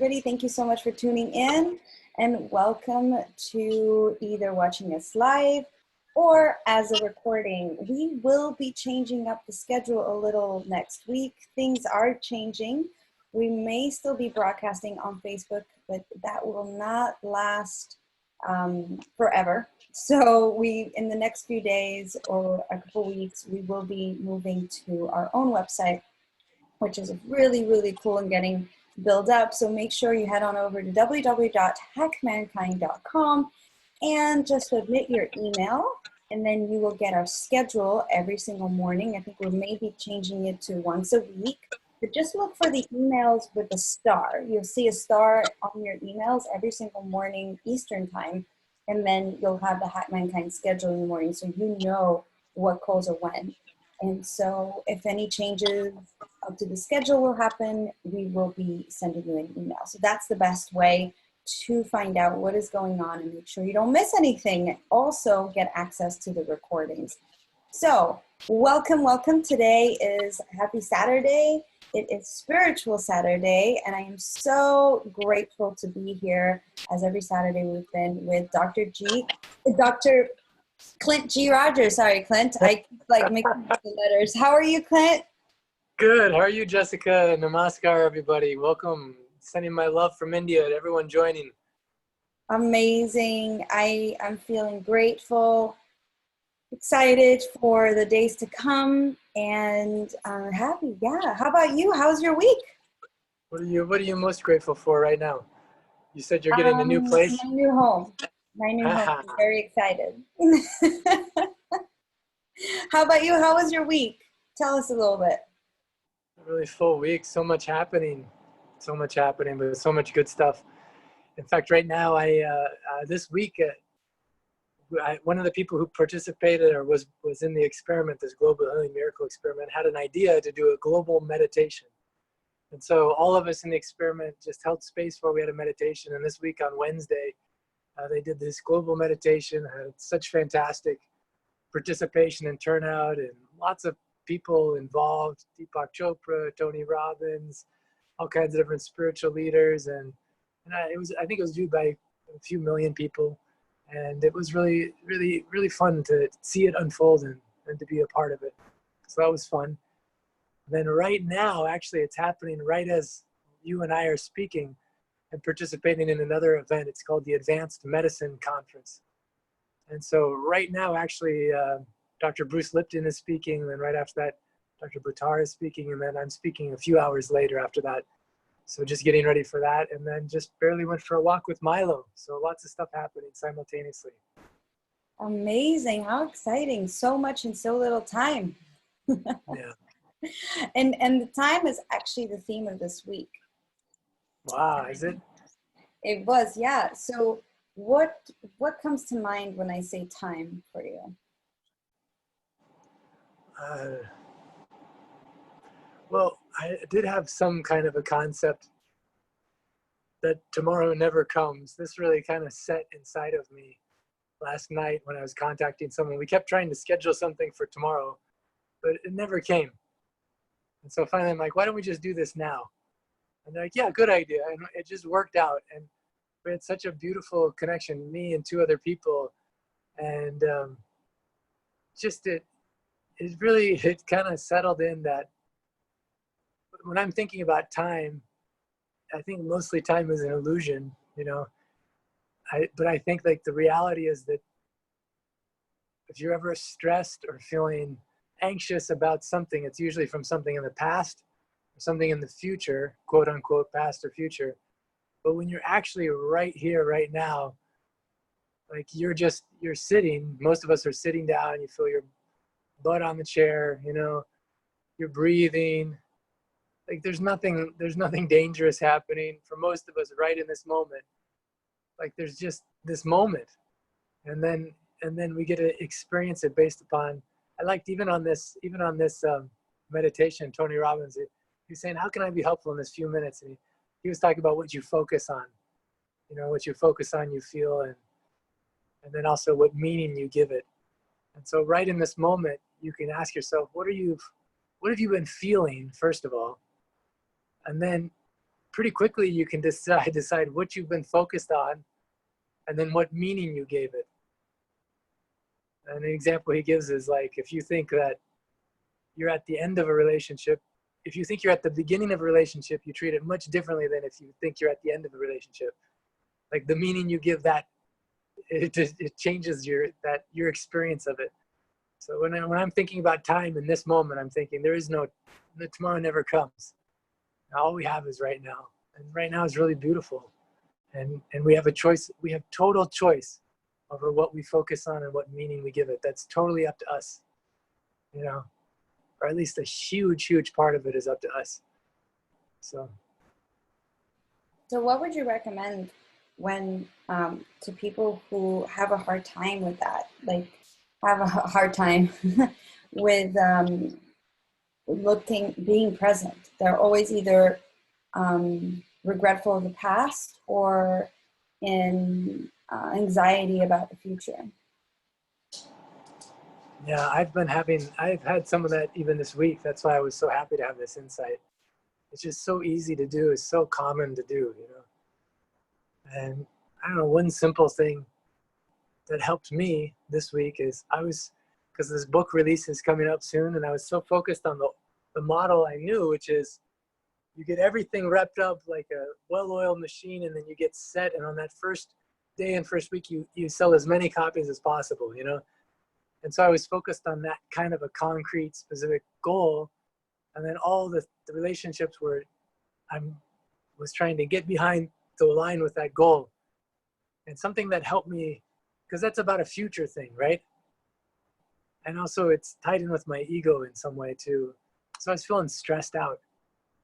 everybody. Thank you so much for tuning in, and welcome to either watching us live or as a recording. We will be changing up the schedule a little next week. Things are changing. We may still be broadcasting on Facebook, but that will not last forever. So in the next few days or a couple weeks, we will be moving to our own website, which is really, really cool and getting built up. So make sure you head on over to www.hackmankind.com and just submit your email, and then you will get our schedule every single morning. I think we're maybe changing it to once a week, but just look for the emails with the star. You'll see a star on your emails every single morning, Eastern time, and then you'll have the Hack Mankind schedule in the morning so you know what calls are when. And so if any changes up to the schedule will happen, we will be sending you an email. So that's the best way to find out what is going on and make sure you don't miss anything. Also get access to the recordings. So welcome, welcome. Today is Happy Saturday. It is Spiritual Saturday, and I am so grateful to be here, as every Saturday we've been, with Dr. Clint G. Rogers. Sorry, Clint. I keep making the letters. How are you, Clint? Good. How are you, Jessica? Namaskar, everybody. Welcome. Sending my love from India to everyone joining. Amazing. I'm feeling grateful, excited for the days to come, and happy. Yeah. How about you? How's your week? What are you most grateful for right now? You said you're getting a new place. My new home. My new home. I'm very excited. How about you? How was your week? Tell us a little bit. A really full week. So much happening, but so much good stuff. In fact, right now, this week, one of the people who participated or was in the experiment, this global healing miracle experiment, had an idea to do a global meditation. And so all of us in the experiment just held space where we had a meditation. And this week on Wednesday, they did this global meditation, had such fantastic participation and turnout, and lots of people involved. Deepak Chopra, Tony Robbins, all kinds of different spiritual leaders. And I think it was viewed by a few million people. And it was really, really, really fun to see it unfold and to be a part of it. So that was fun. Then right now, actually, it's happening right as you and I are speaking and participating in another event. It's called the Advanced Medicine Conference. And so right now, actually, Dr. Bruce Lipton is speaking, and then right after that, Dr. Buttar is speaking, and then I'm speaking a few hours later after that. So just getting ready for that, and then just barely went for a walk with Milo. So lots of stuff happening simultaneously. Amazing. How exciting. So much in so little time. Yeah. And the time is actually the theme of this week. Wow, is it? It was, yeah. So what comes to mind when I say time for you? Well, I did have some kind of a concept that tomorrow never comes. This really kind of set inside of me last night when I was contacting someone. We kept trying to schedule something for tomorrow, but it never came. And so finally I'm like, why don't we just do this now? And they're like, yeah, good idea. And it just worked out. And we had such a beautiful connection, me and two other people. And it kind of settled in that when I'm thinking about time, I think mostly time is an illusion, you know. But I think like the reality is that if you're ever stressed or feeling anxious about something, it's usually from something in the past or something in the future, quote unquote, past or future. But when you're actually right here, right now, like you're sitting, most of us are sitting down, you feel your butt on the chair, you know, you're breathing. Like there's nothing dangerous happening for most of us right in this moment. Like there's just this moment. And then we get to experience it based upon, I liked even on this meditation, Tony Robbins, he's saying, how can I be helpful in this few minutes? And he was talking about what you focus on, you know, what you focus on, you feel, and then also what meaning you give it. And so right in this moment, you can ask yourself, what have you been feeling, first of all? And then pretty quickly you can decide what you've been focused on and then what meaning you gave it. And an example he gives is like, if you think that you're at the end of a relationship, if you think you're at the beginning of a relationship, you treat it much differently than if you think you're at the end of a relationship. Like the meaning you give that, it changes your experience of it. So when I'm thinking about time in this moment, I'm thinking tomorrow never comes. All we have is right now. And right now is really beautiful. And we have a choice. We have total choice over what we focus on and what meaning we give it. That's totally up to us, you know, or at least a huge, huge part of it is up to us. So what would you recommend when to people who have a hard time with that, like have a hard time with being present? They're always either regretful of the past or in anxiety about the future. yeah, I've had some of that even this week. That's why I was so happy to have this insight. It's just so easy to do. It's so common to do, you know. And I don't know, one simple thing that helped me this week is because this book release is coming up soon, and I was so focused on the model I knew, which is you get everything wrapped up like a well-oiled machine, and then you get set, and on that first day and first week, you sell as many copies as possible, you know? And so I was focused on that kind of a concrete, specific goal, and then all the relationships where I was trying to get behind to align with that goal. And something that helped me, because that's about a future thing, right? And also it's tied in with my ego in some way too. So I was feeling stressed out.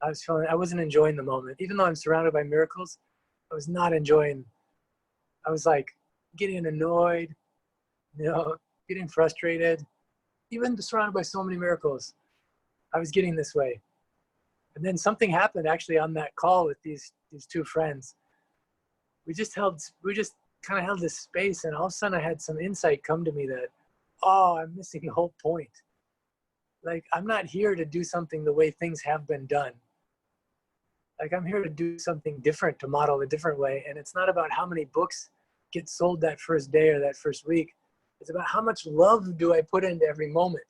I wasn't enjoying the moment. Even though I'm surrounded by miracles, I was not enjoying. I was like getting annoyed, you know, getting frustrated. Even surrounded by so many miracles, I was getting this way. And then something happened actually on that call with these two friends. We just kind of held this space, and all of a sudden I had some insight come to me that, oh, I'm missing the whole point. Like, I'm not here to do something the way things have been done. Like, I'm here to do something different, to model a different way. And it's not about how many books get sold that first day or that first week. It's about how much love do I put into every moment,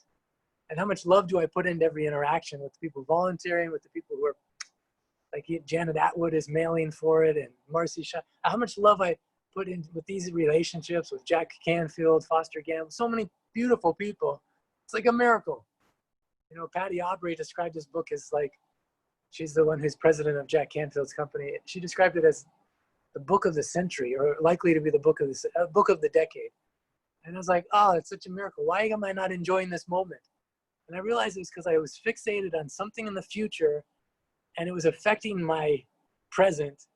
and how much love do I put into every interaction with the people volunteering, with the people who are like Janet Atwood is mailing for it, and Marcy Shaw. How much love I put in with these relationships with Jack Canfield, Foster Gamble, so many beautiful people. It's like a miracle. You know, Patty Aubrey described this book as like, she's the one who's president of Jack Canfield's company. She described it as the book of the century, or likely to be the book of the decade. And I was like, oh, it's such a miracle. Why am I not enjoying this moment? And I realized it was because I was fixated on something in the future, and it was affecting my present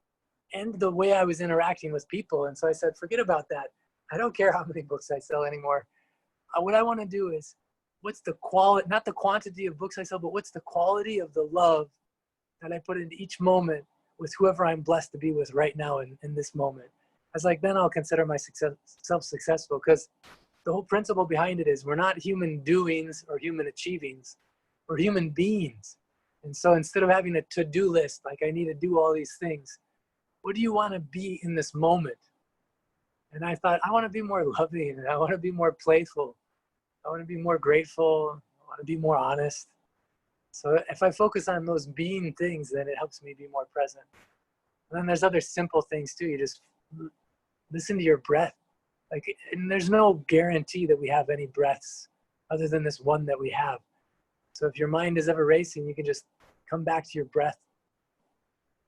and the way I was interacting with people. And so I said, forget about that. I don't care how many books I sell anymore. What I want to do is, what's the quality, not the quantity of books I sell, but what's the quality of the love that I put into each moment with whoever I'm blessed to be with right now in this moment. I was like, then I'll consider myself successful, because the whole principle behind it is we're not human doings or human achievings. We're human beings. And so instead of having a to-do list, like I need to do all these things, what do you want to be in this moment? And I thought, I want to be more loving, and I want to be more playful. I want to be more grateful. I want to be more honest. So if I focus on those being things, then it helps me be more present. And then there's other simple things too. You just listen to your breath. Like, and there's no guarantee that we have any breaths other than this one that we have. So if your mind is ever racing, you can just come back to your breath.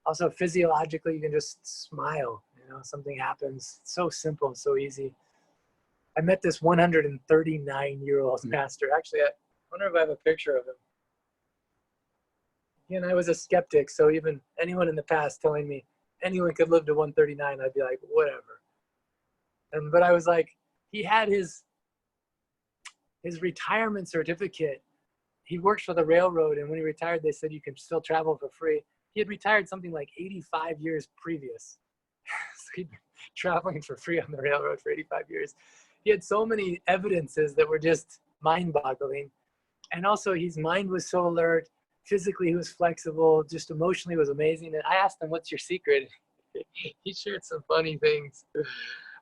Also, physiologically, you can just smile. You know, something happens. It's so simple and so easy. I met this 139-year-old master. Actually, I wonder if I have a picture of him. And I was a skeptic, so even anyone in the past telling me anyone could live to 139, I'd be like, whatever. But I was like, he had his retirement certificate. He worked for the railroad, and when he retired, they said you can still travel for free. He had retired something like 85 years previous. So he'd been traveling for free on the railroad for 85 years. He had so many evidences that were just mind-boggling. And also, his mind was so alert. physically he was flexible, just emotionally was amazing. And I asked him, what's your secret? He shared some funny things.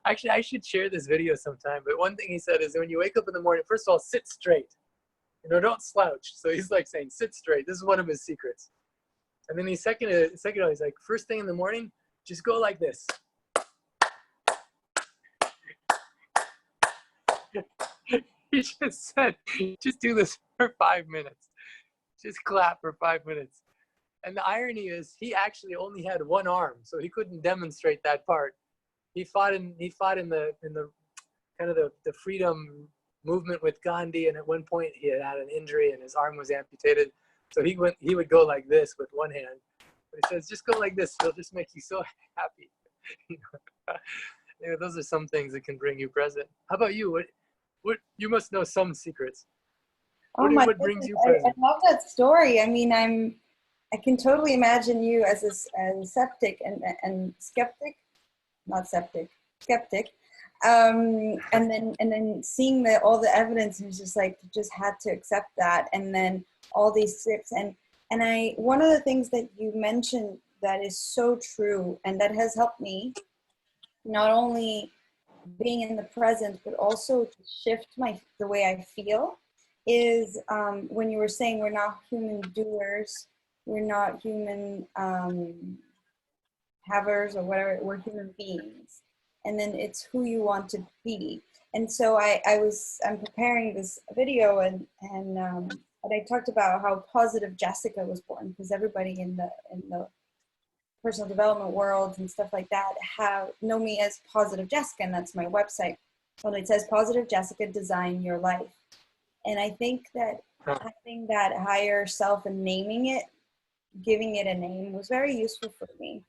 Actually, I should share this video sometime. But one thing he said is when you wake up in the morning, first of all, sit straight. Don't slouch. So he's like saying, sit straight. This is one of his secrets. And then he's he's like, first thing in the morning, just go like this. He just said, just do this for 5 minutes. Just clap for 5 minutes. And the irony is he actually only had one arm, so he couldn't demonstrate that part. He fought in the kind of the freedom movement with Gandhi, and at one point he had an injury and his arm was amputated. So he would go like this with one hand. But he says, just go like this. It'll just make you so happy. Those are some things that can bring you present. How about you? What you must know some secrets. What brings you present? I love that story. I mean, I can totally imagine you as a skeptic and skeptic, not septic, skeptic. And then seeing all the evidence, and just like just had to accept that, and then all these scripts, and one of the things that you mentioned that is so true, and that has helped me not only being in the present but also to shift the way I feel is when you were saying we're not human doers, we're not human havers or whatever, we're human beings. And then it's who you want to be. And so I'm preparing this video and I talked about how positive Jessica was born, because everybody in the personal development world and stuff like that know me as Positive Jessica, and that's my website. Well, it says Positive Jessica, design your life. And I think that having that higher self and naming it, giving it a name, was very useful for me,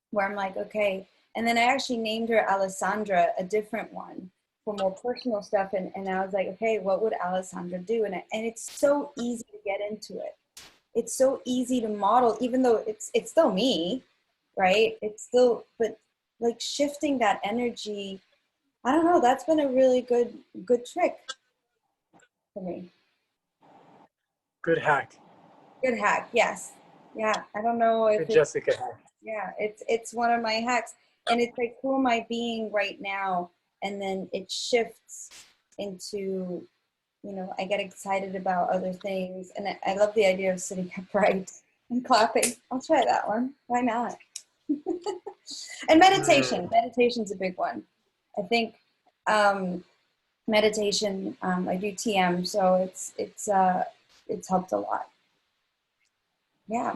where I'm like, okay. And then I actually named her Alessandra, a different one, for more personal stuff. And I was like, okay, what would Alessandra do? And it's so easy to get into it. It's so easy to model, even though it's still me, right? It's still, but like shifting that energy, I don't know, that's been a really good trick for me. Good hack. Good hack, yes. Yeah, I don't know if Good Jessica hack. Yeah, it's one of my hacks. And it's like, who am I being right now? And then it shifts into, I get excited about other things. And I love the idea of sitting upright and clapping. I'll try that one. Why not? And meditation. Meditation's a big one. I think meditation, I do TM, so it's helped a lot. Yeah.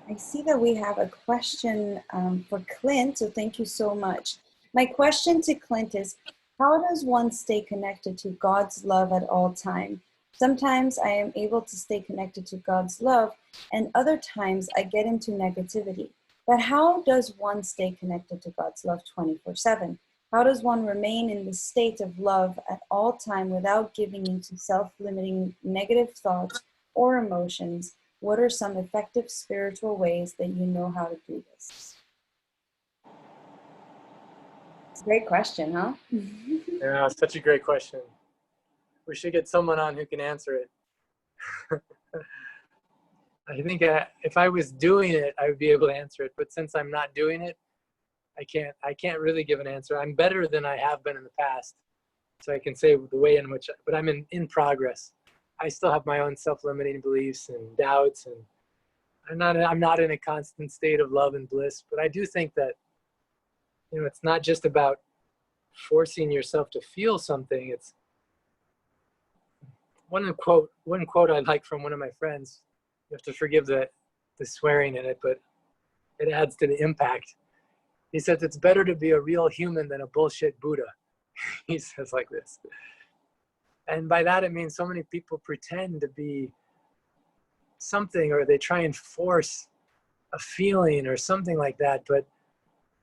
I see that we have a question for Clint, so thank you so much. My question to Clint is, how does one stay connected to God's love at all times? Sometimes I am able to stay connected to God's love, and other times I get into negativity. But how does one stay connected to God's love 24/7? How does one remain in the state of love at all time without giving into self-limiting negative thoughts or emotions? What are some effective spiritual ways that you know how to do this? It's a great question, huh? Yeah, such a great question. We should get someone on who can answer it. I think if I was doing it, I would be able to answer it. But since I'm not doing it, I can't really give an answer. I'm better than I have been in the past. So I can say the way in which, but I'm in progress. I still have my own self-limiting beliefs and doubts, and I'm not in a constant state of love and bliss. But I do think that, it's not just about forcing yourself to feel something. It's one quote I like from one of my friends. You have to forgive the swearing in it, but it adds to the impact. He says it's better to be a real human than a bullshit Buddha. He says like this. And by that, it means so many people pretend to be something, or they try and force a feeling or something like that. But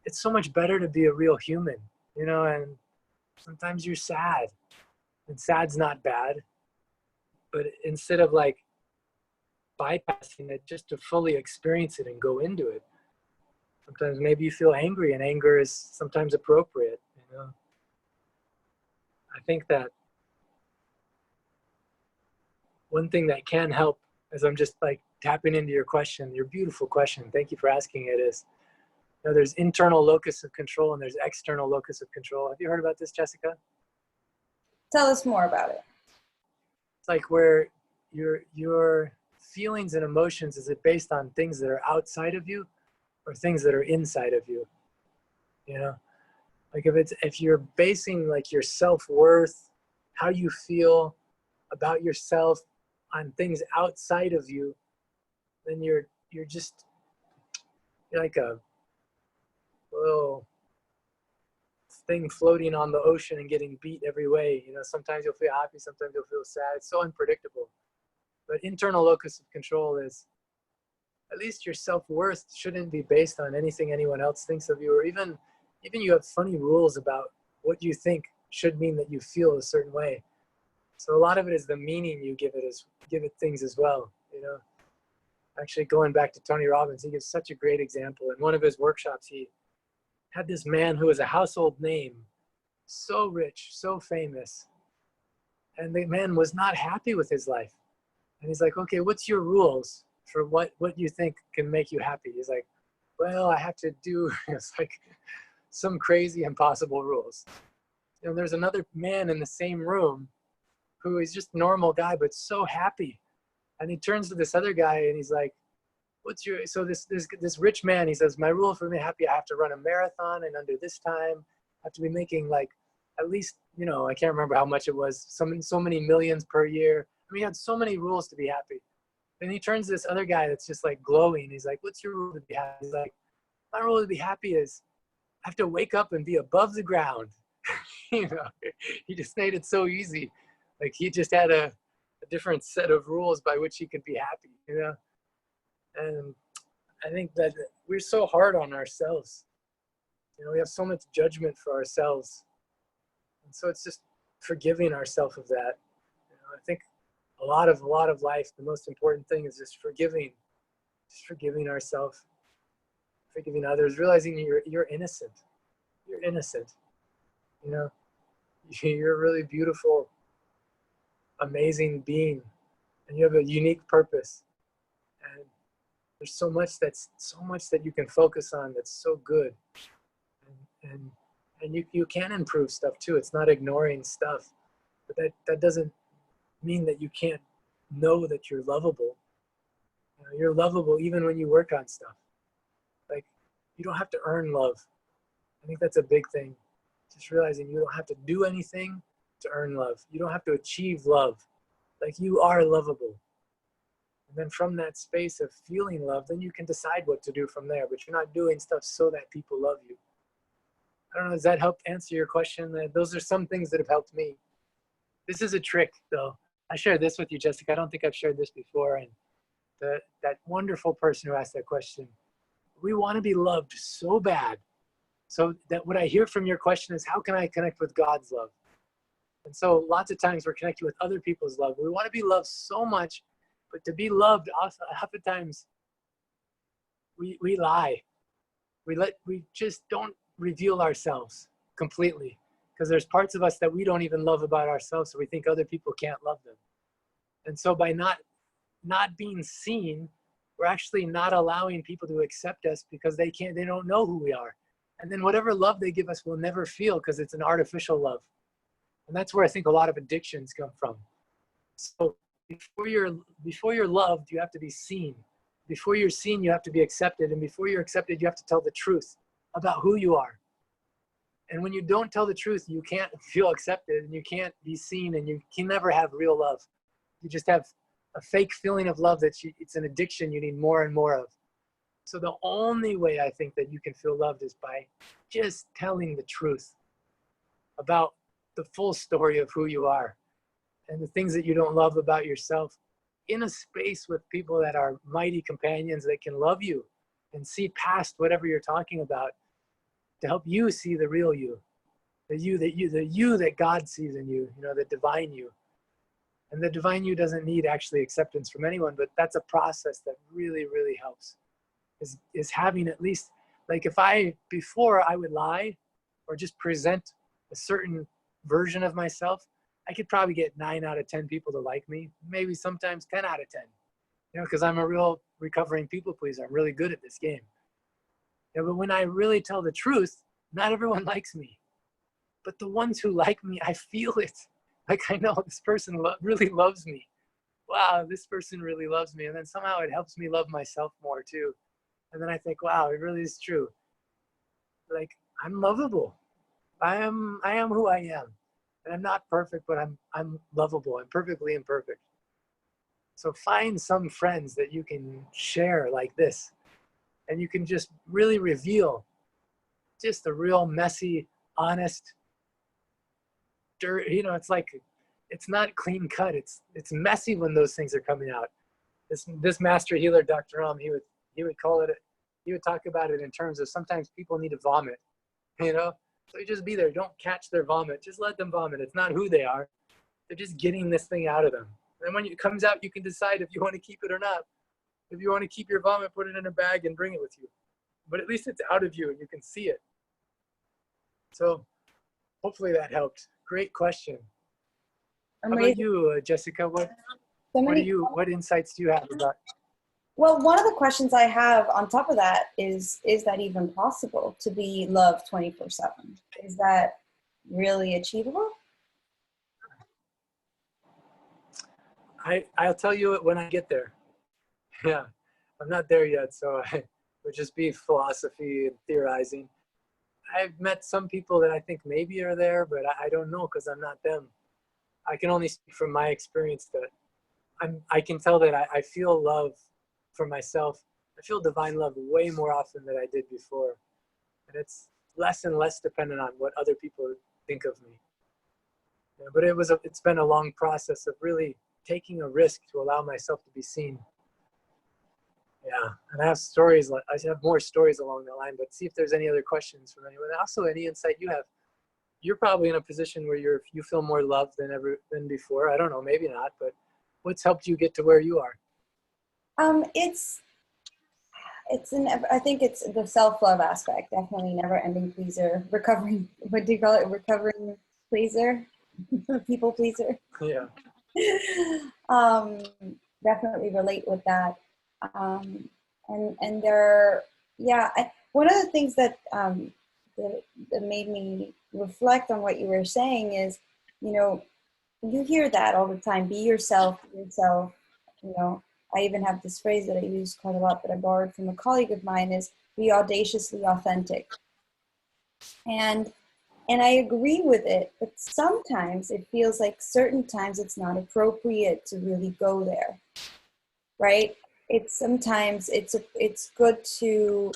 it's so much better to be a real human, and sometimes you're sad, and sad's not bad. But instead of like bypassing it, just to fully experience it and go into it, sometimes maybe you feel angry, and anger is sometimes appropriate. I think that one thing that can help as I'm just like tapping into your question, your beautiful question. Thank you for asking it. Is, you know, there's internal locus of control and there's external locus of control. Have you heard about this, Jessica? Tell us more about it. It's like where your feelings and emotions, is it based on things that are outside of you or things that are inside of you? You know, like if you're basing like your self-worth, how you feel about yourself on things outside of you, then you're just, you're like a little thing floating on the ocean and getting beat every way. You know, sometimes you'll feel happy, sometimes you'll feel sad. It's so unpredictable. But internal locus of control is, at least your self-worth shouldn't be based on anything anyone else thinks of you, or even you have funny rules about what you think should mean that you feel a certain way. So a lot of it is the meaning you give it things as well. You know, actually going back to Tony Robbins, he gives such a great example. In one of his workshops, he had this man who was a household name, so rich, so famous, and the man was not happy with his life. And he's like, okay, what's your rules for what you think can make you happy? He's like, well, I have to do, it's like some crazy impossible rules. And there's another man in the same room who is just a normal guy, but so happy. And he turns to this other guy and he's like, what's your, so this rich man, he says, my rule for me happy, I have to run a marathon and under this time, I have to be making like at least, you know, I can't remember how much it was, so many millions per year. I mean, he had so many rules to be happy. Then he turns to this other guy that's just like glowing. He's like, what's your rule to be happy? He's like, my rule to be happy is I have to wake up and be above the ground. You know, he just made it so easy. Like he just had a different set of rules by which he could be happy, you know? And I think that we're so hard on ourselves. You know, we have so much judgment for ourselves. And so it's just forgiving ourselves of that. You know, I think a lot of life, the most important thing is just forgiving ourselves, forgiving others, realizing you're innocent. You're innocent. You know, you're a really beautiful, amazing being, and you have a unique purpose. And there's so much that you can focus on that's so good. And you can improve stuff too. It's not ignoring stuff, but that doesn't mean that you can't know that you're lovable. You know, you're lovable even when you work on stuff. Like, you don't have to earn love. I think that's a big thing. Just realizing you don't have to do anything to earn love. You don't have to achieve love. Like, you are lovable. And then from that space of feeling love, then you can decide what to do from there. But you're not doing stuff so that people love you. I don't know, does that help answer your question? Those are some things that have helped me. This is a trick, though. I shared this with you, Jessica. I don't think I've shared this before. And that wonderful person who asked that question, we want to be loved so bad. So that what I hear from your question is, how can I connect with God's love? And so lots of times we're connecting with other people's love. We want to be loved so much, but to be loved, oftentimes we lie. We just don't reveal ourselves completely, because there's parts of us that we don't even love about ourselves, so we think other people can't love them. And so by not being seen, we're actually not allowing people to accept us, because they don't know who we are. And then whatever love they give us, we'll never feel, because it's an artificial love. And that's where I think a lot of addictions come from. So before you're loved, you have to be seen. Before you're seen, you have to be accepted. And before you're accepted, you have to tell the truth about who you are. And when you don't tell the truth, you can't feel accepted, and you can't be seen, and you can never have real love. You just have a fake feeling of love it's an addiction you need more and more of. So the only way I think that you can feel loved is by just telling the truth about the full story of who you are and the things that you don't love about yourself, in a space with people that are mighty companions that can love you and see past whatever you're talking about, to help you see the real you, the you that God sees in you, you know, the divine you. And the divine you doesn't need actually acceptance from anyone, but that's a process that really, really helps. Is having at least, like, before I would lie or just present a certain version of myself, I could probably get 9 out of 10 people to like me, maybe sometimes 10 out of 10. You know, because I'm a real recovering people pleaser. I'm really good at this game. Yeah, but when I really tell the truth, not everyone likes me. But the ones who like me, I feel it. Like I know this person really loves me. Wow, this person really loves me. And then somehow it helps me love myself more too. And then I think, wow, it really is true. Like I'm lovable. I am who I am. And I'm not perfect, but I'm lovable. I'm perfectly imperfect. So find some friends that you can share like this. And you can just really reveal just a real messy, honest, dirt. You know, it's like it's not clean cut. It's messy when those things are coming out. This master healer, Dr. He would call it. He would talk about it in terms of sometimes people need to vomit. You know, so you just be there. Don't catch their vomit. Just let them vomit. It's not who they are. They're just getting this thing out of them. And when it comes out, you can decide if you want to keep it or not. If you want to keep your vomit, put it in a bag and bring it with you. But at least it's out of you and you can see it. So hopefully that helped. Great question. How Amazing. about you, Jessica? What insights do you have about? Well, one of the questions I have on top of that is that even possible to be loved 24/7? Is that really achievable? I'll tell you it when I get there. Yeah, I'm not there yet, so it would just be philosophy and theorizing. I've met some people that I think maybe are there, but I don't know because I'm not them. I can only speak from my experience that I can tell that I feel love for myself. I feel divine love way more often than I did before. And it's less and less dependent on what other people think of me. Yeah, but it's been a long process of really taking a risk to allow myself to be seen. Yeah, and I have stories. I have more stories along the line. But see if there's any other questions from anyone. Also, any insight you have. You're probably in a position where you feel more loved than before. I don't know, maybe not. But what's helped you get to where you are? It's I think it's the self-love aspect. Definitely never-ending pleaser, recovering. What do you call it? Recovering pleaser, people pleaser. Yeah. um, Definitely relate with that. And there, yeah. One of the things that made me reflect on what you were saying is, you know, you hear that all the time. Be yourself. Be yourself. You know, I even have this phrase that I use quite a lot that I borrowed from a colleague of mine is be audaciously authentic. And and I agree with it, but sometimes it feels like certain times it's not appropriate to really go there, right? It's good to,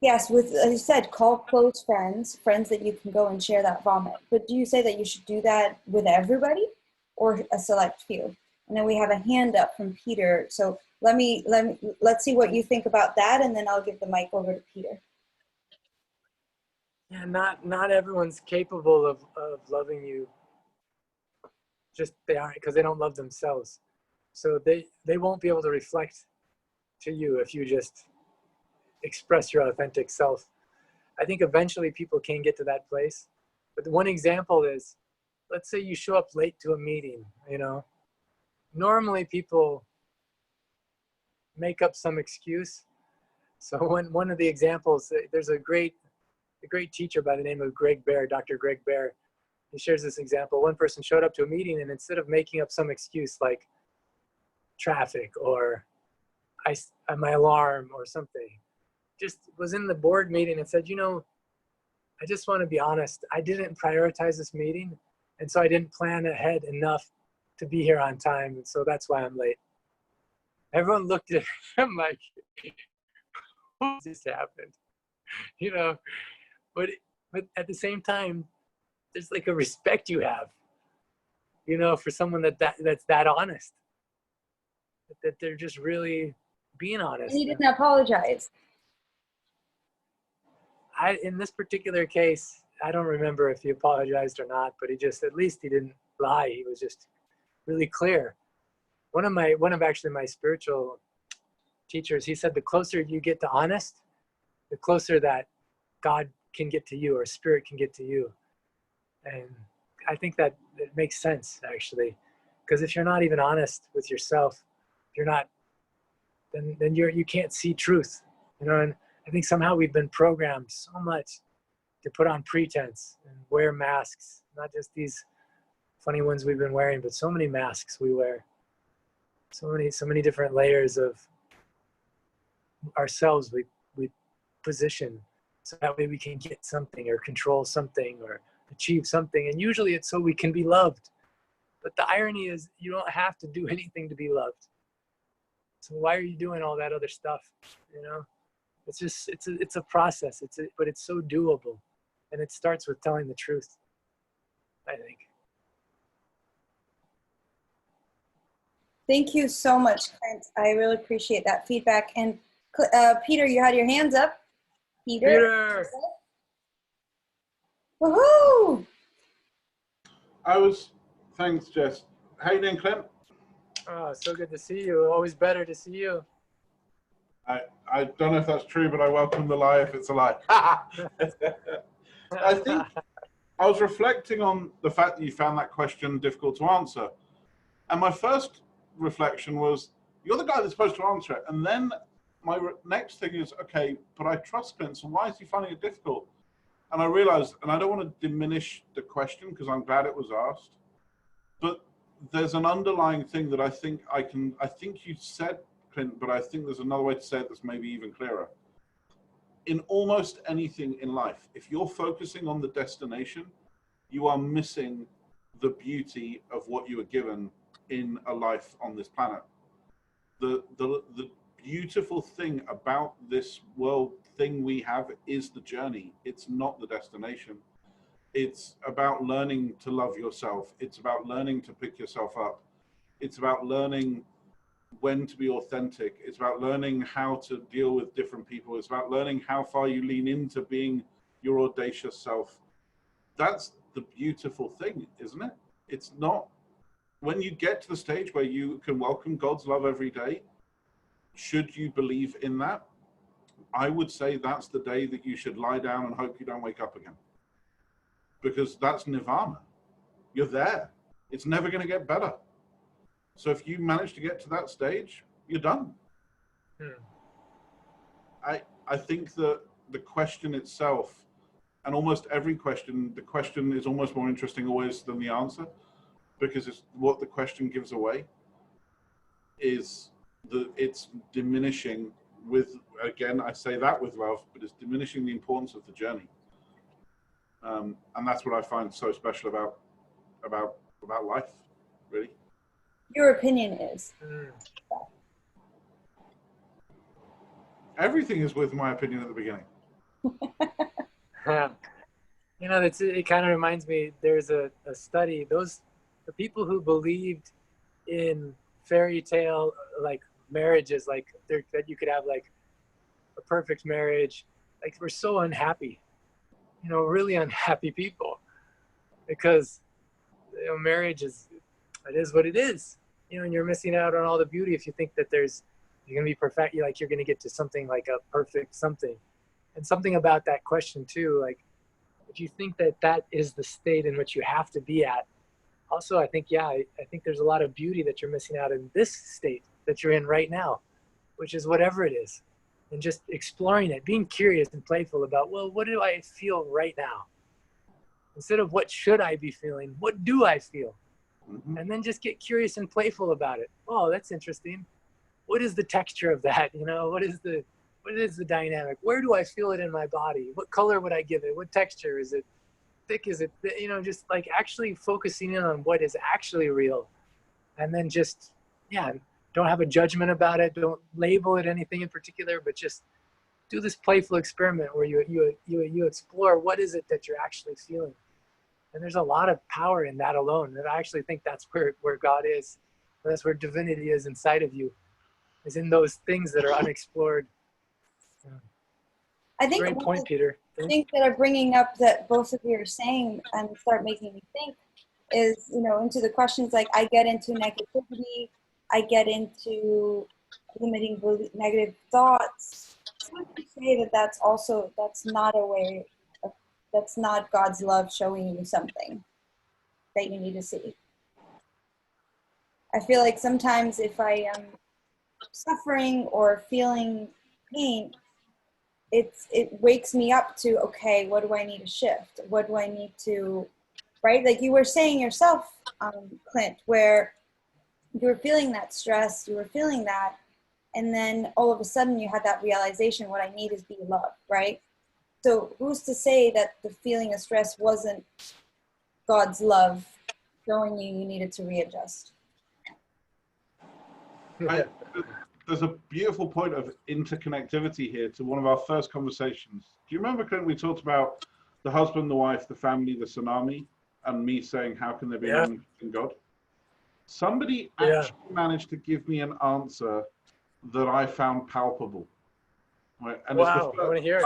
yes, with, as you said, call close friends that you can go and share that vomit. But do you say that you should do that with everybody or a select few? And then we have a hand up from Peter. So let's see what you think about that, and then I'll give the mic over to Peter. Yeah, not everyone's capable of loving you. Just they aren't because they don't love themselves. So they won't be able to reflect to you if you just express your authentic self. I think eventually people can get to that place. But the one example is, let's say you show up late to a meeting, you know. Normally people make up some excuse. So one of the examples, there's a great teacher by the name of Greg Bear, Dr. Greg Bear. He shares this example. One person showed up to a meeting and instead of making up some excuse like traffic or my alarm or something, just was in the board meeting and said, you know, I just want to be honest. I didn't prioritize this meeting. And so I didn't plan ahead enough to be here on time. And so that's why I'm late. Everyone looked at him like, what just happened? You know, but at the same time, there's like a respect you have, you know, for someone that's that honest, that they're just really being honest. And he didn't apologize. In this particular case, I don't remember if he apologized or not, but at least he didn't lie. He was just really clear. One of actually my spiritual teachers, he said the closer you get to honest, the closer that God can get to you or spirit can get to you. And I think that it makes sense actually, because if you're not even honest with yourself, you're not, then you can't see truth, you know. And I think somehow we've been programmed so much to put on pretense and wear masks, not just these funny ones we've been wearing, but so many masks we wear, so many different layers of ourselves we position so that way we can get something or control something or achieve something, and usually it's so we can be loved. But the irony is you don't have to do anything to be loved. So why are you doing all that other stuff? You know, it's just it's a process. But it's so doable, and it starts with telling the truth, I think. Thank you so much, Clint. I really appreciate that feedback. And Peter, you had your hands up. Peter. Woohoo! Thanks, Jess. How you doing, Clint? Oh, so good to see you. Always better to see you. I don't know if that's true, but I welcome the lie if it's a lie. I think I was reflecting on the fact that you found that question difficult to answer. And my first reflection was, you're the guy that's supposed to answer it. And then my next thing is, okay, but I trust Clint, so why is he finding it difficult? And I realized, and I don't want to diminish the question because I'm glad it was asked, but there's an underlying thing that I think you said, Clint, but I think there's another way to say it that's maybe even clearer. In almost anything in life, if you're focusing on the destination, you are missing the beauty of what you were given in a life on this planet. The beautiful thing about this world thing we have is the journey. It's not the destination. It's about learning to love yourself. It's about learning to pick yourself up. It's about learning when to be authentic. It's about learning how to deal with different people. It's about learning how far you lean into being your audacious self. That's the beautiful thing, isn't it? It's not, when you get to the stage where you can welcome God's love every day, should you believe in that, I would say that's the day that you should lie down and hope you don't wake up again. Because that's nirvana. You're there. It's never going to get better. So if you manage to get to that stage, you're done. I think that the question itself, and almost every question, the question is almost more interesting always than the answer, because it's what the question gives away is it's diminishing with, again, I say that with love, but it's diminishing the importance of the journey. And that's what I find so special about life, really. Your opinion is? Everything is with my opinion at the beginning. You know, it kind of reminds me, there's a study, the people who believed in fairy tale, like marriages, like that you could have like a perfect marriage, like we're so unhappy, you know, really unhappy people, because you know, marriage it is what it is, you know, and you're missing out on all the beauty if you think that you're gonna be perfect, you're gonna get to something like a perfect something. And something about that question too, like if you think that is the state in which you have to be at, also I think I think there's a lot of beauty that you're missing out in this state that you're in right now, which is whatever it is, and just exploring it, being curious and playful about, well, what do I feel right now? Instead of what should I be feeling, what do I feel? Mm-hmm. And then just get curious and playful about it. Oh, that's interesting. What is the texture of that? You know, what is the dynamic? Where do I feel it in my body? What color would I give it? What texture? Is it thick? Is it, you know, just like actually focusing in on what is actually real. And then just, don't have a judgment about it. Don't label it anything in particular, but just do this playful experiment where you explore what is it that you're actually feeling. And there's a lot of power in that alone. And I actually think that's where God is. That's where divinity is inside of you, is in those things that are unexplored. I think great point, Peter. Things that are bringing up that both of you are saying and start making me think is, you know, into the questions like I get into negativity, I get into limiting negative thoughts. I would say that's not a way, that's not God's love showing you something that you need to see. I feel like sometimes if I am suffering or feeling pain, it wakes me up to, okay, what do I need to shift? What do I need to, right? Like you were saying yourself, Clint, where you were feeling that stress, you were feeling that, and then all of a sudden you had that realization, what I need is be loved, right? So who's to say that the feeling of stress wasn't God's love showing you needed to readjust? I, there's a beautiful point of interconnectivity here to one of our first conversations. Do you remember, Clint, we talked about the husband, the wife, the family, the tsunami, and me saying, how can there be an Yeah. omnipotent God? Somebody Yeah. actually managed to give me an answer that I found palpable. Right? And Wow, it's I the want to first, hear it.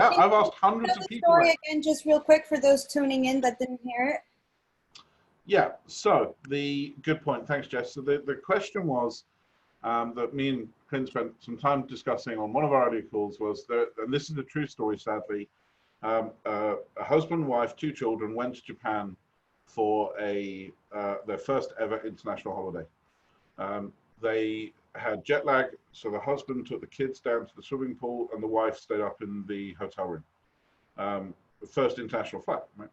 I've asked hundreds Tell of the people. story again, just real quick for those tuning in that didn't hear it. Yeah, so the good point. Thanks, Jess. So the question was that me and Clint spent some time discussing on one of our audio calls was that, and this is a true story, sadly, a husband, wife, 2 children went to Japan for their first ever international holiday. They had jet lag, so the husband took the kids down to the swimming pool and the wife stayed up in the hotel room. The first international flight, right?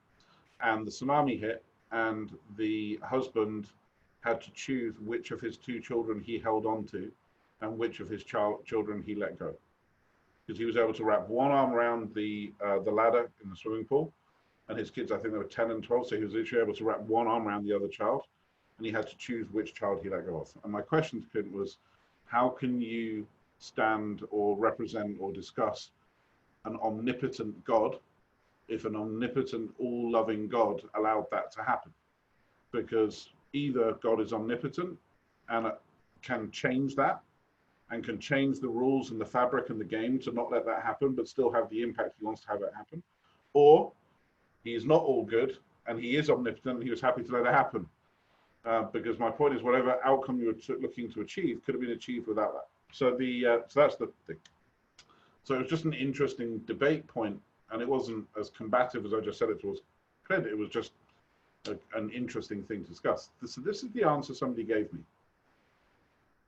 And the tsunami hit, and the husband had to choose which of his 2 children he held on to and which of his children he let go. Because he was able to wrap one arm around the ladder in the swimming pool, and his kids, I think they were 10 and 12, so he was literally able to wrap one arm around the other child, and he had to choose which child he let go of. And my question to Clint was, how can you stand or represent or discuss an omnipotent God if an omnipotent, all-loving God allowed that to happen? Because either God is omnipotent and can change that and can change the rules and the fabric and the game to not let that happen, but still have the impact he wants to have it happen, or he is not all good and he is omnipotent and he was happy to let it happen. Because my point is, whatever outcome you were looking to achieve could have been achieved without that. So so that's the thing. So it was just an interesting debate point, and it wasn't as combative as I just said it towards Clint. It was just an interesting thing to discuss. So this is the answer somebody gave me.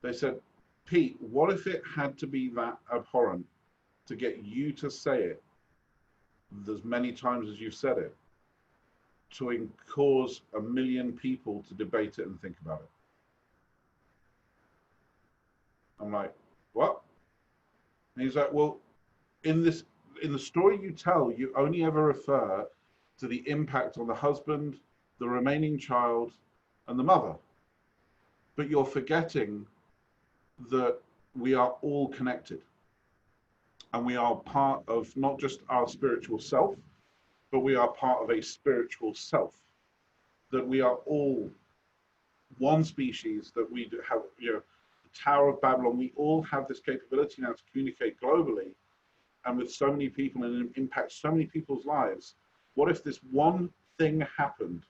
They said, Pete, what if it had to be that abhorrent to get you to say it as many times as you've said it, to cause 1 million people to debate it and think about it? I'm like, what? And he's like, well, in the story you tell, you only ever refer to the impact on the husband, the remaining child, and the mother. But you're forgetting that we are all connected. And we are part of not just our spiritual self, but we are part of a spiritual self. That we are all one species, that we have, the Tower of Babylon, we all have this capability now to communicate globally and with so many people and impact so many people's lives. What if this one thing happened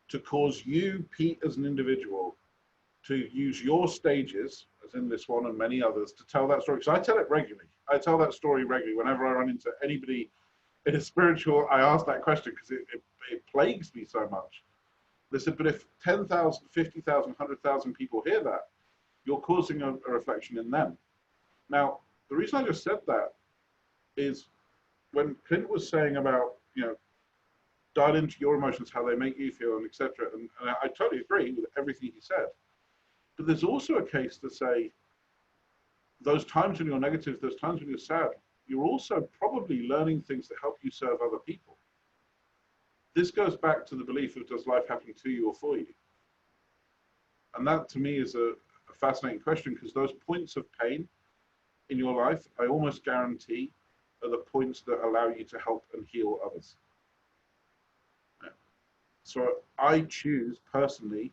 to cause you, Pete, as an individual, to use your stages, as in this one and many others, to tell that story? Because I tell it regularly. I tell that story regularly. Whenever I run into anybody in a spiritual, I ask that question because it plagues me so much. They said, but if 10,000, 50,000, 100,000 people hear that, you're causing a reflection in them. Now, the reason I just said that is when Clint was saying about, dial into your emotions, how they make you feel, and etc. And I totally agree with everything he said. But there's also a case to say, those times when you're negative, those times when you're sad, you're also probably learning things to help you serve other people. This goes back to the belief of, does life happen to you or for you? And that to me is a fascinating question, because those points of pain in your life, I almost guarantee, are the points that allow you to help and heal others. So I choose personally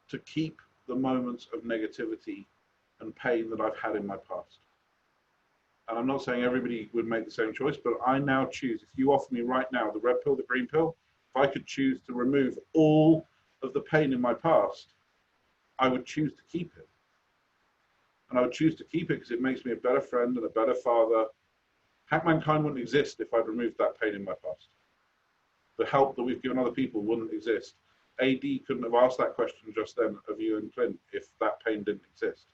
to keep the moments of negativity and pain that I've had in my past. And I'm not saying everybody would make the same choice, but I now choose, if you offer me right now the red pill, the green pill, if I could choose to remove all of the pain in my past, I would choose to keep it. And I would choose to keep it because it makes me a better friend and a better father. Hack Mankind wouldn't exist if I'd removed that pain in my past. The help that we've given other people wouldn't exist. AD couldn't have asked that question just then of you and Clint if that pain didn't exist.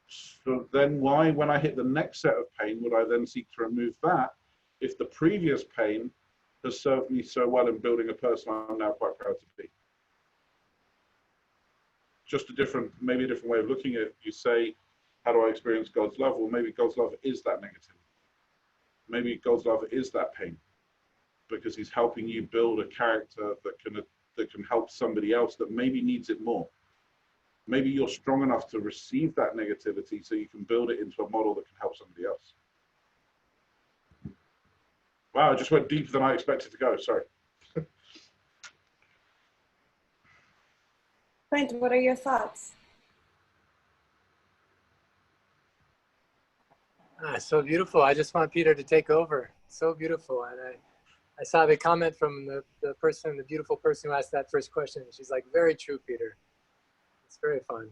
So then why, when I hit the next set of pain, would I then seek to remove that if the previous pain has served me so well in building a person I'm now quite proud to be? Just a different, maybe a different way of looking at it. You say, how do I experience God's love? Well, maybe God's love is that negativity. Maybe God's love is that pain, because he's helping you build a character that can help somebody else that maybe needs it more. Maybe you're strong enough to receive that negativity so you can build it into a model that can help somebody else. Wow, I just went deeper than I expected to go, sorry. Clint, what are your thoughts? So beautiful. I just want Peter to take over. So beautiful. And I saw the comment from the person, the beautiful person who asked that first question. She's like, very true, Peter. It's very fun.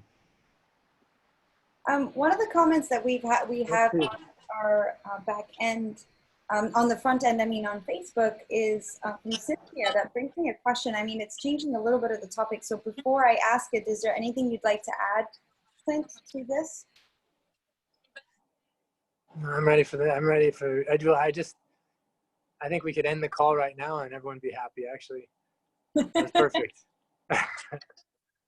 One of the comments that we have on our back end, on the front end, I mean on Facebook, is from Cynthia. That brings me a question. I mean, it's changing a little bit of the topic. So before I ask it, is there anything you'd like to add, Clint, to this? No, I'm ready for that. I'm ready for, I think we could end the call right now and everyone would be happy, actually. That's perfect.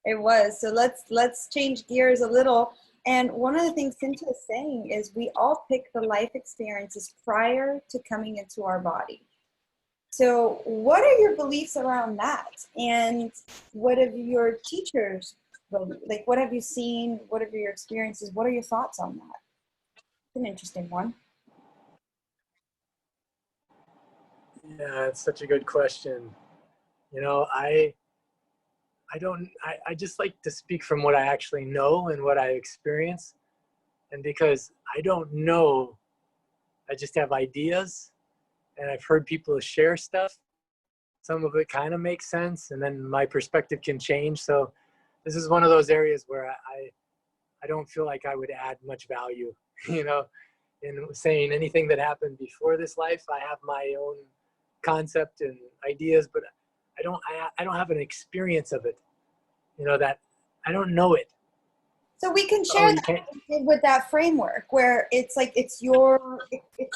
It was. So let's change gears a little. And one of the things Cynthia is saying is we all pick the life experiences prior to coming into our body. So what are your beliefs around that? And what have your teachers, like what have you seen? What are your experiences? What are your thoughts on that? It's an interesting one. Yeah, it's such a good question. You know, I just like to speak from what I actually know and what I experience. And because I don't know, I just have ideas and I've heard people share stuff. Some of it kind of makes sense and then my perspective can change. So this is one of those areas where I don't feel like I would add much value, you know, in saying anything that happened before this life. I have my own concept and ideas, but I don't have an experience of it, you know, that I don't know it. So we can share that with that framework where it's like it's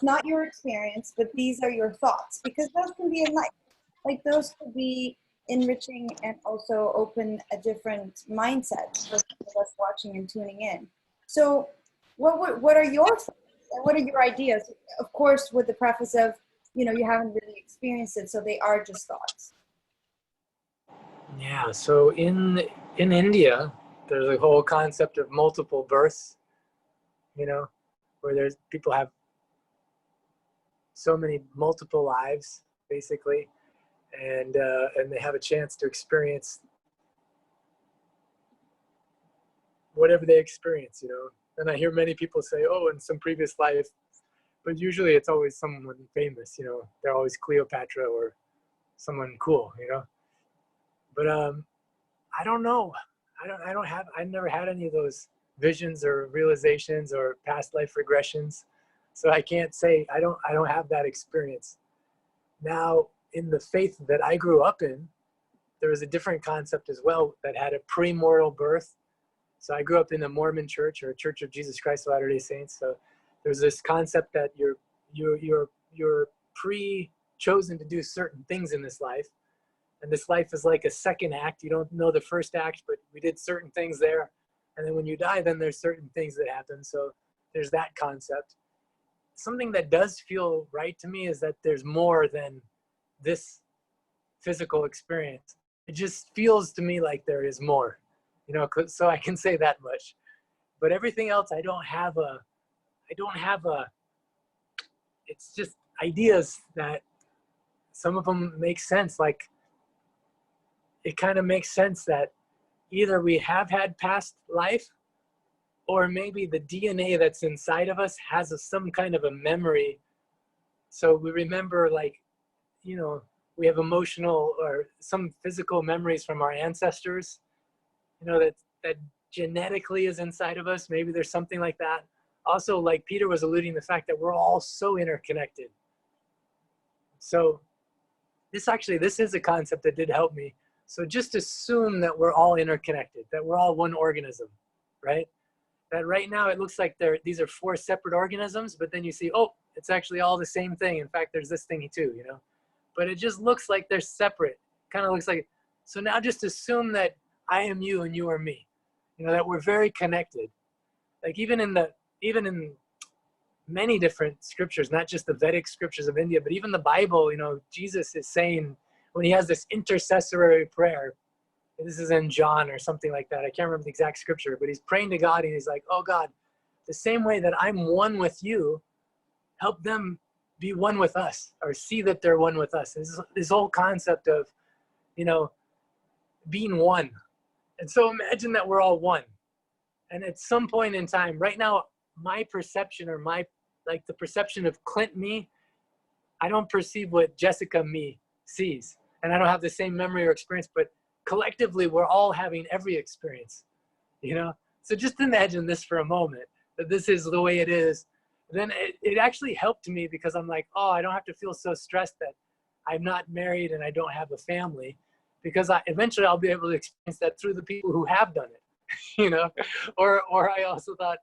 not your experience, but these are your thoughts, because those can be enlightening. Like those could be enriching and also open a different mindset for us watching and tuning in. So what are your thoughts? What are your ideas? Of course, with the preface of, you know, you haven't really experienced it, so they are just thoughts. Yeah, so in India, there's a whole concept of multiple births, you know, where people have so many multiple lives, basically, and they have a chance to experience whatever they experience, you know. And I hear many people say, oh, in some previous life, but usually it's always someone famous, you know. They're always Cleopatra or someone cool, you know. But I don't know. I've never had any of those visions or realizations or past life regressions. So I can't say, I don't have that experience. Now, in the faith that I grew up in, there was a different concept as well that had a premortal birth. So I grew up in the Mormon church, or a Church of Jesus Christ of Latter-day Saints. So there's this concept that you're pre-chosen to do certain things in this life. And this life is like a second act. You don't know the first act, but we did certain things there. And then when you die, then there's certain things that happen. So there's that concept. Something that does feel right to me is that there's more than this physical experience. It just feels to me like there is more, you know, so I can say that much. But everything else, I don't have a, it's just ideas that some of them make sense. Like, it kind of makes sense that either we have had past life, or maybe the DNA that's inside of us has some kind of a memory. So we remember, like, you know, we have emotional or some physical memories from our ancestors, you know, that genetically is inside of us. Maybe there's something like that. Also, like Peter was alluding to the fact that we're all so interconnected. So this is a concept that did help me. So just assume that we're all interconnected, that we're all one organism, right? that right now it looks like these are four separate organisms, but then you see, oh, it's actually all the same thing. In fact, there's this thingy too, you know, but it just looks like they're separate. Kind of looks like, so now just assume that I am you and you are me, you know, that we're very connected. Like even in many different scriptures, not just the Vedic scriptures of India, but even the Bible, you know, Jesus is saying when he has this intercessory prayer, this is in John or something like that. I can't remember the exact scripture, but he's praying to God and he's like, oh God, the same way that I'm one with you, help them be one with us, or see that they're one with us. This whole concept of, you know, being one. And so imagine that we're all one. And at some point in time, right now, my perception or the perception of Clint me, I don't perceive what Jessica me sees. And I don't have the same memory or experience, but collectively we're all having every experience, you know? So just imagine this for a moment, that this is the way it is. Then it actually helped me because I'm like, oh, I don't have to feel so stressed that I'm not married and I don't have a family, because eventually I'll be able to experience that through the people who have done it, you know? Or I also thought,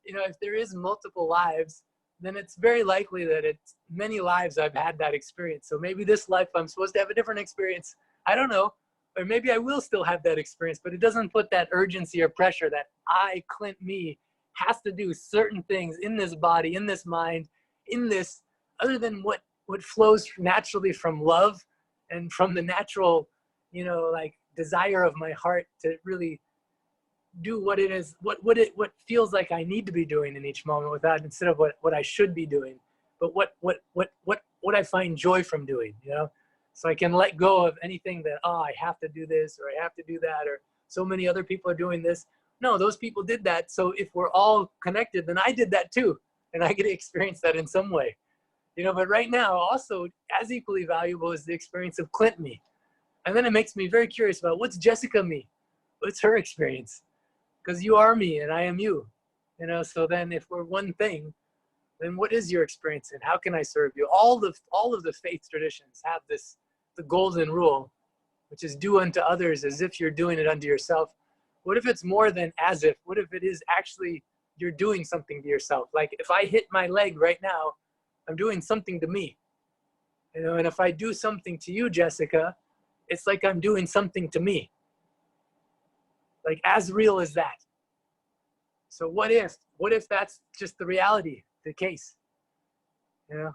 you know, if there is multiple lives, then it's very likely that it's many lives I've had that experience. So maybe this life I'm supposed to have a different experience. I don't know. Or maybe I will still have that experience, but it doesn't put that urgency or pressure that I, Clint me, has to do certain things in this body, in this mind, in this, other than what flows naturally from love and from the natural, you know, like desire of my heart to really do what it is, what feels like I need to be doing in each moment with that, instead of what I should be doing, but what I find joy from doing, you know? So I can let go of anything that, oh, I have to do this, or I have to do that, or so many other people are doing this. No, those people did that. So if we're all connected, then I did that too. And I get to experience that in some way, you know? But right now, also as equally valuable is the experience of Clint me. And then it makes me very curious about what's Jessica me? What's her experience? Because you are me and I am you, you know? So then if we're one thing, then what is your experience and how can I serve you? All of the faith traditions have this, the golden rule, which is do unto others as if you're doing it unto yourself. What if it's more than as if? What if it is actually you're doing something to yourself? Like if I hit my leg right now, I'm doing something to me, you know? And if I do something to you, Jessica, it's like I'm doing something to me. Like as real as that. So what if that's just the reality, the case, you know?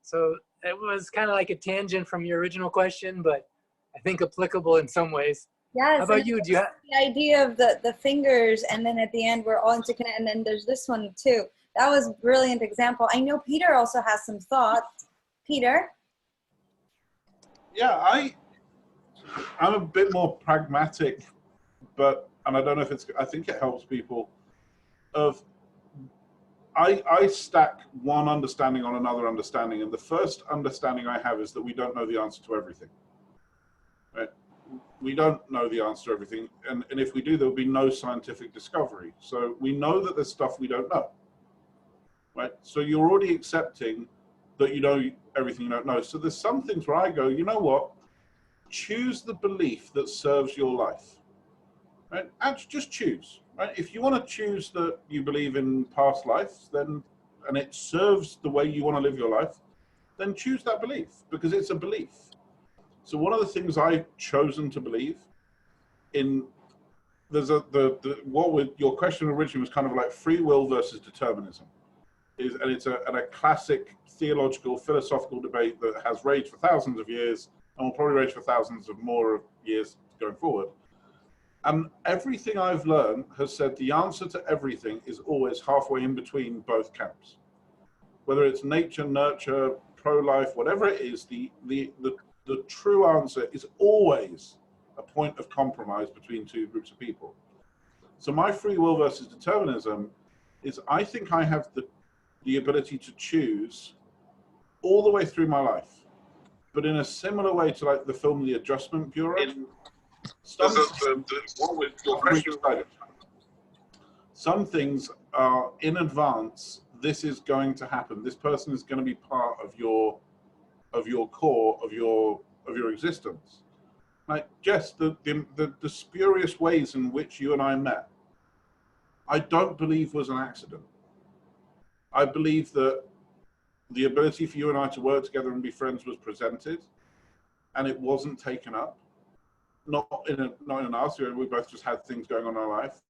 So it was kind of like a tangent from your original question, but I think applicable in some ways. Yes. How about you? Do you have the idea of the fingers, and then at the end we're all interconnected, and then there's this one too. That was a brilliant example. I know Peter also has some thoughts. Peter? Yeah, I'm a bit more pragmatic, and I don't know if I think it helps people. I stack one understanding on another understanding, and the first understanding I have is that we don't know the answer to everything. Right? We don't know the answer to everything, and if we do, there will be no scientific discovery. So we know that there's stuff we don't know. Right? So you're already accepting that you know everything you don't know. So there's some things where I go, you know what? Choose the belief that serves your life. Right? And just choose. Right? If you want to choose that you believe in past lives, then, and it serves the way you want to live your life, then choose that belief, because it's a belief. So one of the things I've chosen to believe in, your question originally was kind of like free will versus determinism, and it's a classic theological, philosophical debate that has raged for thousands of years and will probably rage for thousands of more years going forward. And everything I've learned has said the answer to everything is always halfway in between both camps. Whether it's nature, nurture, pro-life, whatever it is, the true answer is always a point of compromise between two groups of people. So my free will versus determinism is, I think I have the ability to choose all the way through my life, but in a similar way to like the film The Adjustment Bureau. Some things are in advance. This is going to happen. This person is going to be part of your core of your existence. Like Jess, the spurious ways in which you and I met. I don't believe was an accident. I believe that the ability for you and I to work together and be friends was presented, and it wasn't taken up. Not in an nasty way. We both just had things going on in our life,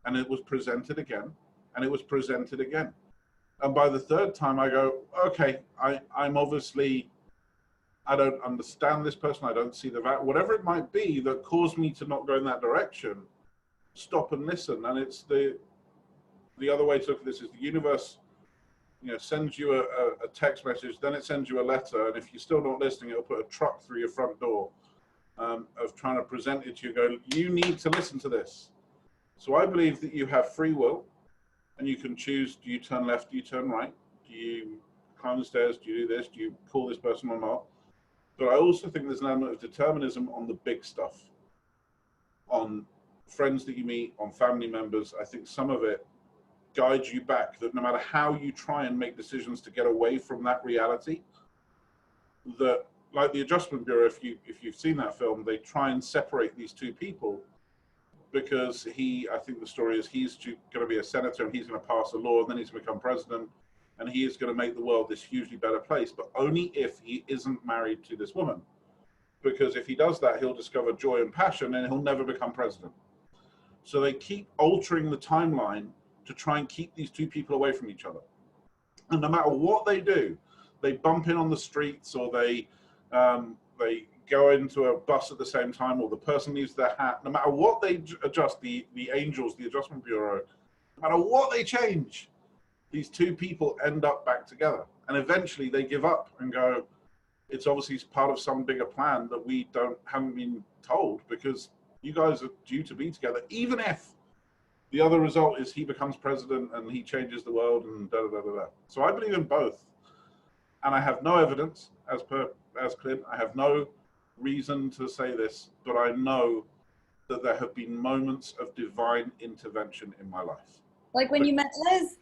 and it was presented again, and it was presented again. And by the third time, I go, okay, I'm obviously, I don't understand this person. I don't see the value, whatever it might be that caused me to not go in that direction. Stop and listen. And it's the other way to look at this is the universe, sends you a text message, then it sends you a letter, and if you're still not listening, it'll put a truck through your front door of trying to present it to you. Go, you need to listen to this. So I believe that you have free will, and you can choose: do you turn left, do you turn right, do you climb the stairs, do you do this, do you call this person or not? But I also think there's an element of determinism on the big stuff, on friends that you meet, on family members. I think some of it guides you back, that no matter how you try and make decisions to get away from that reality, that, like the Adjustment Bureau, if you've seen that film, they try and separate these two people because I think the story is he's going to be a senator and he's going to pass a law and then he's going to become president and he is going to make the world this hugely better place, but only if he isn't married to this woman. Because if he does that, he'll discover joy and passion and he'll never become president. So they keep altering the timeline to try and keep these two people away from each other. And no matter what they do, they bump in on the streets, or they go into a bus at the same time, or the person leaves their hat. No matter what they adjust, the angels, the Adjustment Bureau, no matter what they change, these two people end up back together. And eventually they give up and go, it's obviously part of some bigger plan that we haven't been told, because you guys are due to be together, even if the other result is he becomes president and he changes the world and da da da da da. So I believe in both, and I have no evidence, as Clint. I have no reason to say this, but I know that there have been moments of divine intervention in my life. Like when you met Liz.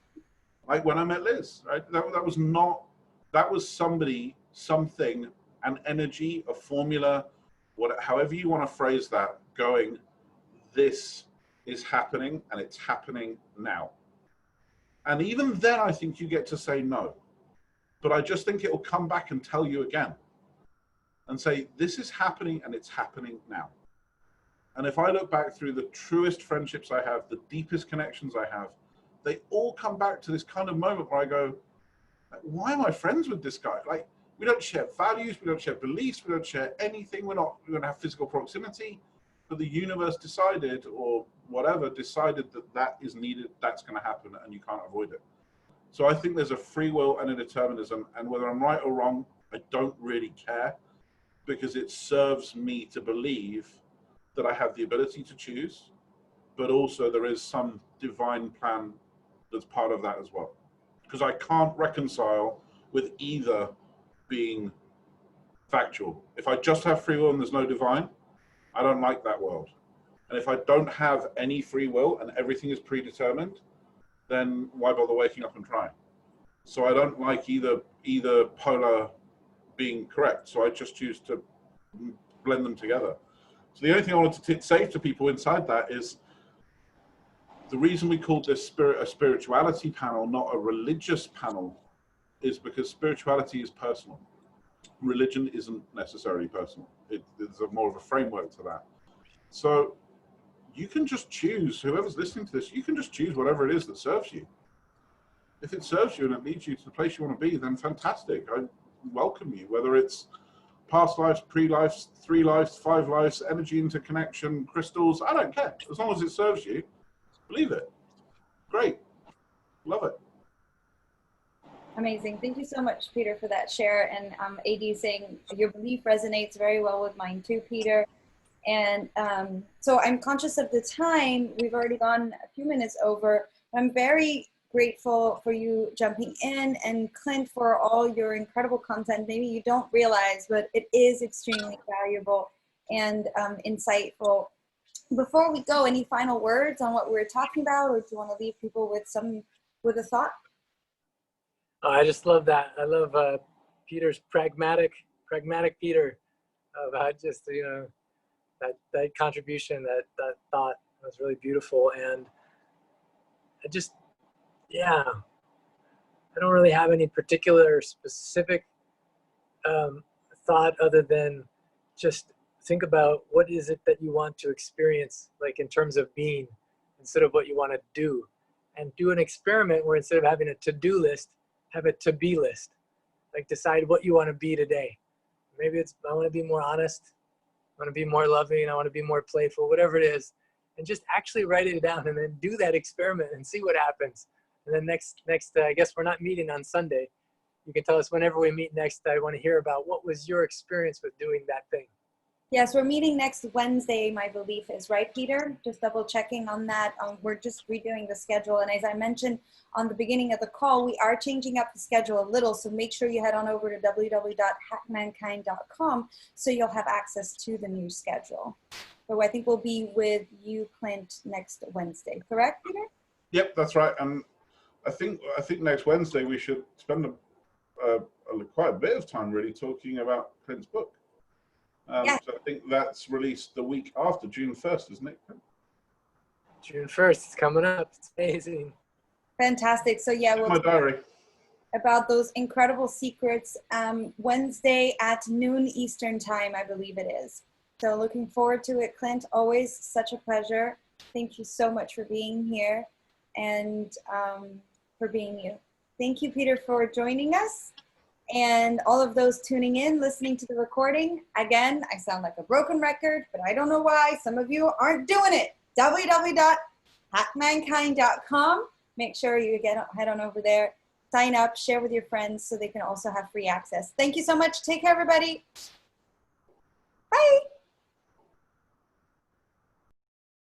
Like when I met Liz, right? That was somebody, something, an energy, a formula, however you want to phrase that, going, this is happening and it's happening now. And even then I think you get to say no, but I just think it will come back and tell you again and say, this is happening and it's happening now. And if I look back through the truest friendships I have, the deepest connections I have, they all come back to this kind of moment where I go, why am I friends with this guy? Like, we don't share values, we don't share beliefs, we don't share anything. We're going to have physical proximity, but the universe decided, or whatever decided, that is needed, that's going to happen, and you can't avoid it. So I think there's a free will and a determinism, and whether I'm right or wrong, I don't really care, because it serves me to believe that I have the ability to choose, but also there is some divine plan that's part of that as well. Because I can't reconcile with either being factual. If I just have free will and there's no divine, I don't like that world. And if I don't have any free will and everything is predetermined, then why bother waking up and trying? So I don't like either polar being correct. So I just choose to blend them together. So the only thing I wanted to say to people inside that is, the reason we called this a spirituality panel, not a religious panel, is because spirituality is personal. Religion isn't necessarily personal. There's more of a framework to that. So you can just choose, whoever's listening to this, you can just choose whatever it is that serves you. If it serves you and it leads you to the place you want to be, then fantastic. I welcome you, whether it's past lives, pre-lives, 3 lives, 5 lives, energy interconnection, crystals, I don't care. As long as it serves you, believe it. Great. Love it. Amazing. Thank you so much, Peter, for that share. And AD saying your belief resonates very well with mine too, Peter. And so I'm conscious of the time. We've already gone a few minutes over. I'm very grateful for you jumping in, and Clint, for all your incredible content. Maybe you don't realize, but it is extremely valuable and insightful. Before we go, any final words on what we were talking about, or do you want to leave people with a thought? I just love that. I love Peter's pragmatic Peter, about just, that contribution, that thought was really beautiful. And yeah, I don't really have any particular specific thought other than just think about what is it that you want to experience, like in terms of being, instead of what you want to do. And do an experiment where instead of having a to-do list, have a to-be list. Like decide what you want to be today. Maybe it's, I want to be more honest. I want to be more loving. I want to be more playful, whatever it is. And just actually write it down and then do that experiment and see what happens. And then next, I guess we're not meeting on Sunday. You can tell us whenever we meet next. I want to hear about what was your experience with doing that thing. Yes, we're meeting next Wednesday, my belief is, right, Peter? Just double checking on that. We're just redoing the schedule. And as I mentioned on the beginning of the call, we are changing up the schedule a little. So make sure you head on over to www.hackmankind.com so you'll have access to the new schedule. So I think we'll be with you, Clint, next Wednesday. Correct, Peter? Yep, that's right. And I think next Wednesday we should spend quite a bit of time really talking about Clint's book. Yes. So I think that's released the week after, June 1st, isn't it? June 1st, it's coming up. It's amazing. Fantastic. So yeah, My diary. About those incredible secrets Wednesday at noon Eastern time, I believe it is. So looking forward to it, Clint. Always such a pleasure. Thank you so much for being here and for being you. Thank you, Peter, for joining us. And all of those tuning in, listening to the recording. Again, I sound like a broken record, but I don't know why. Some of you aren't doing it. www.hackmankind.com. Make sure you head on over there, sign up, share with your friends so they can also have free access. Thank you so much. Take care, everybody. Bye.